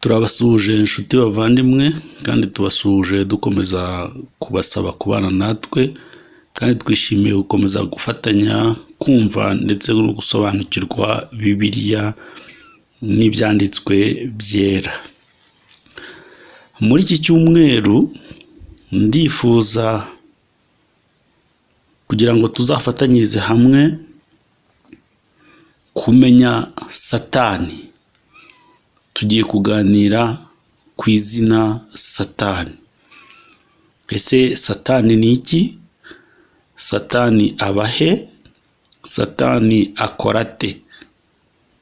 Turabasuhuje inshuti bavandimwe kandi tubasuhuje dukomeza kubasaba kubana natwe kandi twishimiye gukomeza gufatanya kumva ndetse no gusobanukirwa Bibiliya n'ibyanditswe byera. Muri iki cyumweru ndifuza kugira ngo tuzafatanyirize hamwe kumenya Satani. Tugiye kuganira ku izina Satani. Ese Satani ni iki? Satani abahe? Satani akora ate?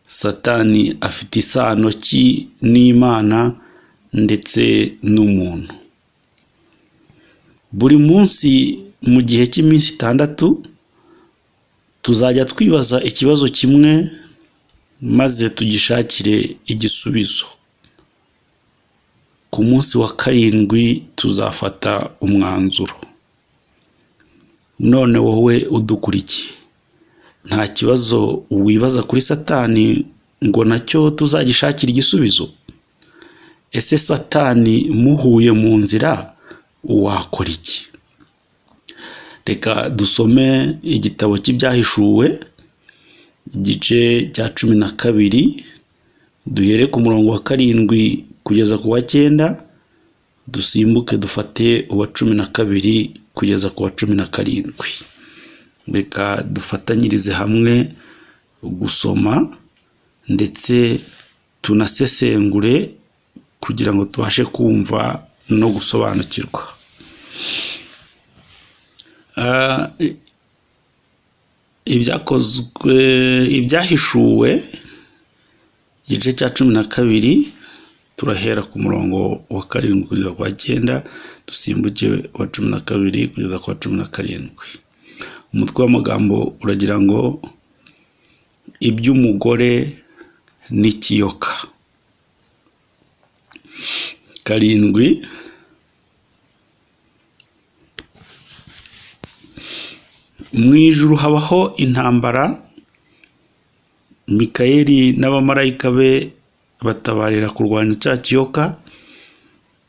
Satani afite isano ki n'Imana ndetse n'umuntu? Buri munsi mu gihe cy'iminsi 6 tuzajya twibaza ikibazo kimwe maze tugishakire igisubizo. Ku munsi wa 7 tuzafata umwanzuro. None wowe udukurikiye, nta kibazo wibaza kuri Satani ngo nacyo tuzagishakira igisubizo? Ese Satani muhuye mu nzira wakora iki? Reka dusome igitabo cy'ibyahishuwe igice cya 12 duhere ku murongo wa 7 kugeza ku wa 9, dusimbuke dufate uwa 12 kugeza ku wa 17. Reka dufatanyirize hamwe gusoma ndetse tunasesengure kugira ngo tubashe kumva no gusobanukirwa. Ibyahishuwe igice cya 12 turahera ku murongo wa 7 kugeza ku wa 9, dusimbuke wa 12 kugeza ku wa 17. Umutwe w'amagambo uragira ngo iby'umugore n'ikiyoka. 7. Mu ijuru habaho intambara. Mikayeli n'abamarayika be batabarira kurwanya cya kiyoka.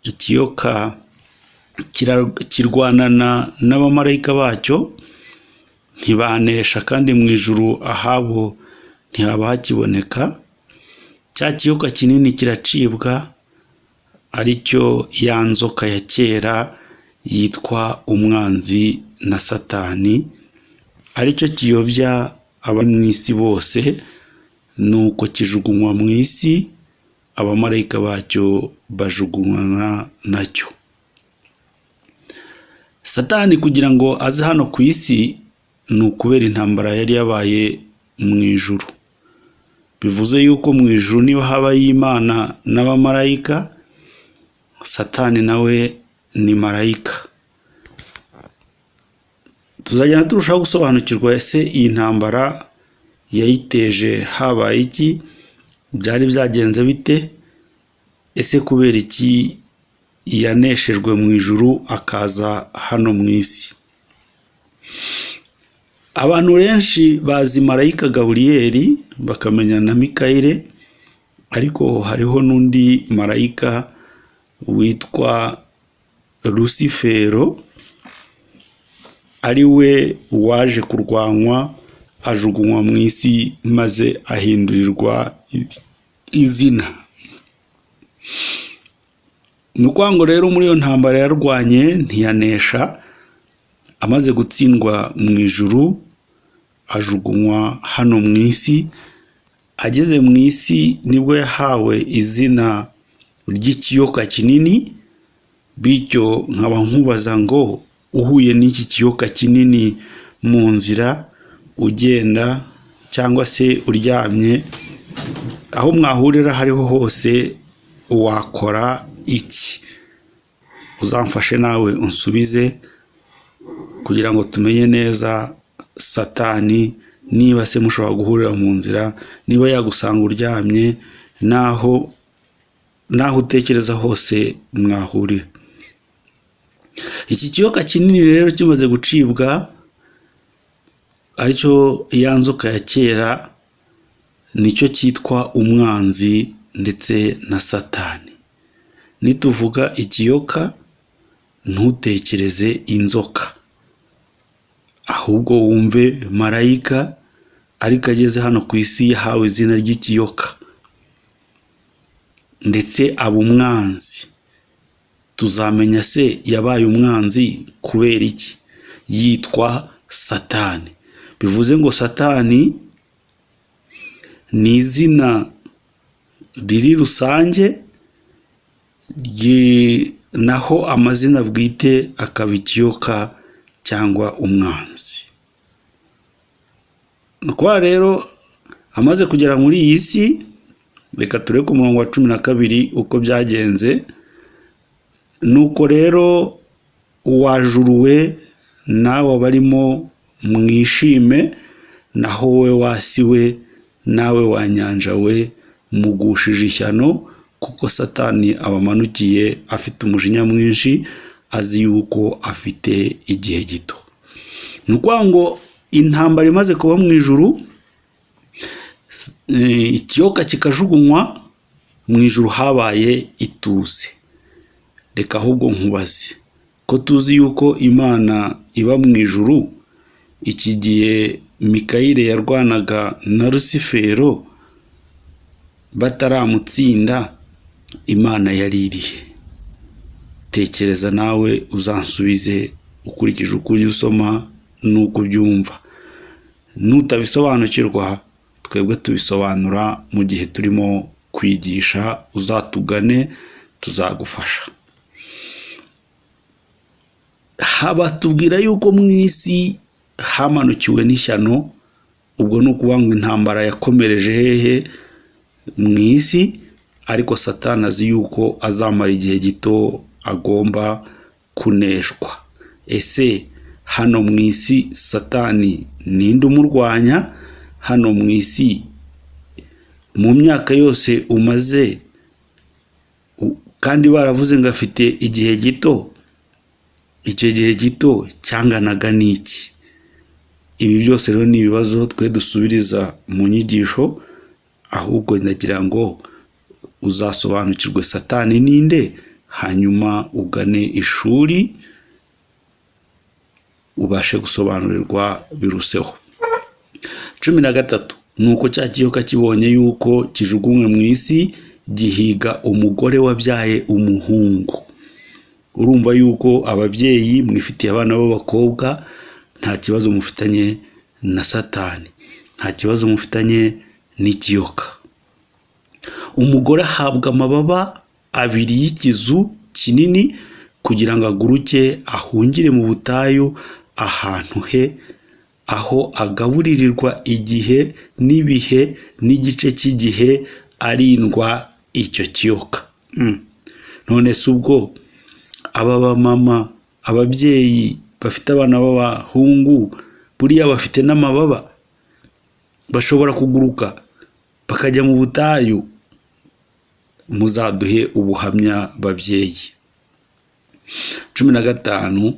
Ikiyoka kirwanana n'abamarayika bacyo, ntibanesha kandi mu ijuru ahabo ntihaba hakiboneka. Cya kiyoka kinini kiracibwa, aricyo ya nzoka ya kera yitwa umwanzi na Satani, aricyo kiyobya abari mu isi bose, nuko kijugunywa mu isi, abamarayika bacyo bajugunywa nacyo. Satani kugira ngo aze hano ku isi ni ukubera intambara yari yabaye mu ijuru. Bivuze yuko mu ijuru niba habaye Imana n'abamarayika, Satani nawe ni marayika. Tuzajya turushaho gusobanukirwa ese iyi ntambara yayiteje habaye iki, byari byagenze bite, ese kubera iki yaneshejwe mu ijuru akaza hano mu isi. Abantu benshi bazi marayika Gaburiyeli bakamenya na Mikayeli, ariko hariho n'undi marayika witwa Lusifero, ari we waje kurwanywa ajugunywa mu isi maze ahindurirwa izina. Nukwango rero muri iyo ntambara yarwanye ntiyanesha, amaze gutsindwa mu ijuru ajugunywa hano mu isi. Ageze mu isi nibwo yahawe izina ry'ikiyoka kinini. Bityo nkaba nkubaza ngo uhuye n'iki kiyoka kinini mu nzira ugenda cyangwa se uryamye, aho mwahurira hariho hose, wakora iki? Uzamfashe nawe unsubize kugira ngo tumenye neza Satani, niba se mushobora guhurira mu nzira, niba yagusanga uryamye, naho utekereza hose mwahurira. Iki kiyoka kinini rero kimaze gucibwa, aricyo ya nzoka ya kera, nicyo cyitwa umwanzi ndetse na Satani. Nituvuga ikiyoka ntutekereze inzoka, ahubwo wumve marayika ariko ageze hano ku isi yahawe izina ry'ikiyoka ndetse aba umwanzi. Tuzamenya se yabaye umwanzi kubera iki? Yitwa Satani. Bivuze ngo Satani ni izina riri rusange, naho amazina bwite akaba ikiyoka cyangwa umwanzi. Nuko rero amaze kugera muri iyi si, reka tureke umurongo wa 12 uko byagenze. Nuko rero wajuruwe nawe barimo mwishime, naho we wasiwe nawe wanyanja we mugushije ishyano, kuko Satani abamanukiye afite umujinya mwinshi, azi yuko afite igihe gito. Nuko ngo intambara imaze kuba mu ijuru, ikiyoka kikajugunywa mu ijuru, habaye ituze. Reka ahubwo nkubaze, ko tuzi yuko Imana iba mu ijuru, iki gihe Mikayire yarwanaga na Rusifero bataramutsinda, Imana yari irihe? Tekereza nawe uzansubize ukurikije uko usoma nuko ubyumva. Nutabisobanukirwa, twebwe tubisobanura mu gihe turimo kwigisha, uzatugane tuzagufasha. Batubwira yuko mu isi hamanukiwe n'ishyano, ubwo ni ukuvuga ngo intambara yakomereje hehe? Mu isi, ariko Satani azi yuko azamara igihe gito agomba kuneshwa. Ese hano mu isi Satani ninde umurwanya? Hano mu isi mu myaka yose umaze, kandi baravuze ngo afite igihe gito, icyo gihe gito cyanganaga n'iki? Ibi byose rero ni ibibazo twe dusubiriza mu nyigisho, ahubwo ndagira ngo uzasobanukirwe Satani ninde, hanyuma ugane ishuri ubashe gusobanurirwa biruseho. 13. Nuko cya kiyoka kibonye yuko kijugunywe mu isi, gihiga umugore wabyaye umuhungu. Urumva yuko ababyeyi mwifitiye abana b'abakobwa, nta kibazo mufitanye na Satani, nta kibazo mufitanye n'ikiyoka. Umugore ahabwa amababa 2 y'ikizu kinini kugira ngo aguruke ahungire mu butayu, ahantu he, aho agaburirirwa igihe n'ibihe n'igice cy'igihe, arindwa icyo kiyoka. None se ubwo aba mama, ababyeyi bafite abana b'abahungu, buriya bafite n'amababa, bashobora kuguruka bakajya mu butayu? Muzaduhe ubuhamya babyeyi. 15.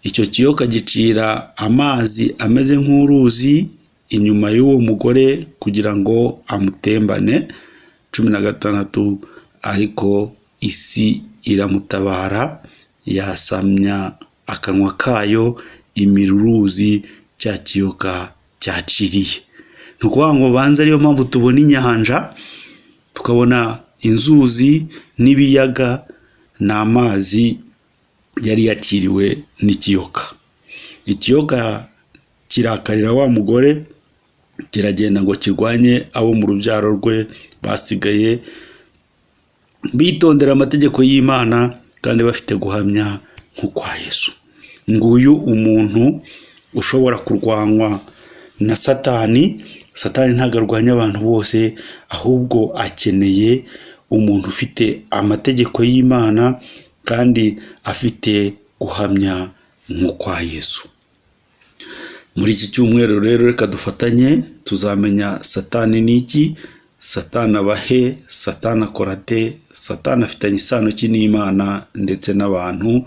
Icyo kiyoka gicira amazi ameze nk'uruzi inyuma y'uwo mugore kugira ngo amutembane. 16. Ariko isi iramutabara, yasamya akanwa kayo imiruruzi cya kiyoka cyaciriye. Nukuvuga ngo banza ariyo mpamvu tubona inyanja, tukabona inzuzi n'ibiyaga, n'amazi yari yaciriwe n'ikiyoka. Ikiyoka kirakarira wa mugore, kiragenda ngo kirwanye abo mu rubyaro rwe basigaye bitondera amategeko y'Imana kandi bafite guhamya nk'ukwa Yesu. Nguyu umuntu ushobora kurwanwa na Satani. Satani ntabwo arwanya abantu bose, ahubwo akeneye umuntu ufite amategeko y'Imana kandi afite guhamya nk'ukwa Yesu. Muri iki cyumweru rero reka dufatanye tuzamenya Satani n'iki, Satani abahe, Satani akorate, Satani afitanye isano ki n'Imana ndetse n'abantu,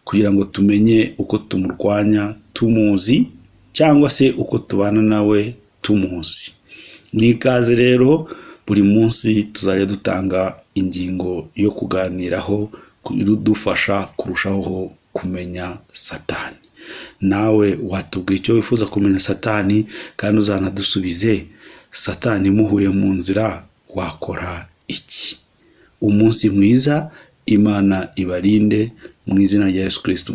kugira ngo tumenye uko tumurwanya tumuzi, cyangwa se uko tubana nawe tumuzi. Nikaze rero buri munsi tuzajya dutanga ingingo yo kuganiraho kudufasha kurushaho kumenya Satani. Nawe watubwira icyo wifuza kumenya Satani, kandi uzanadusubize Satani muhuye mu nzira wakora iki. Umunsi mwiza, Imana ibarinde mu izina rya Yesu Kristo.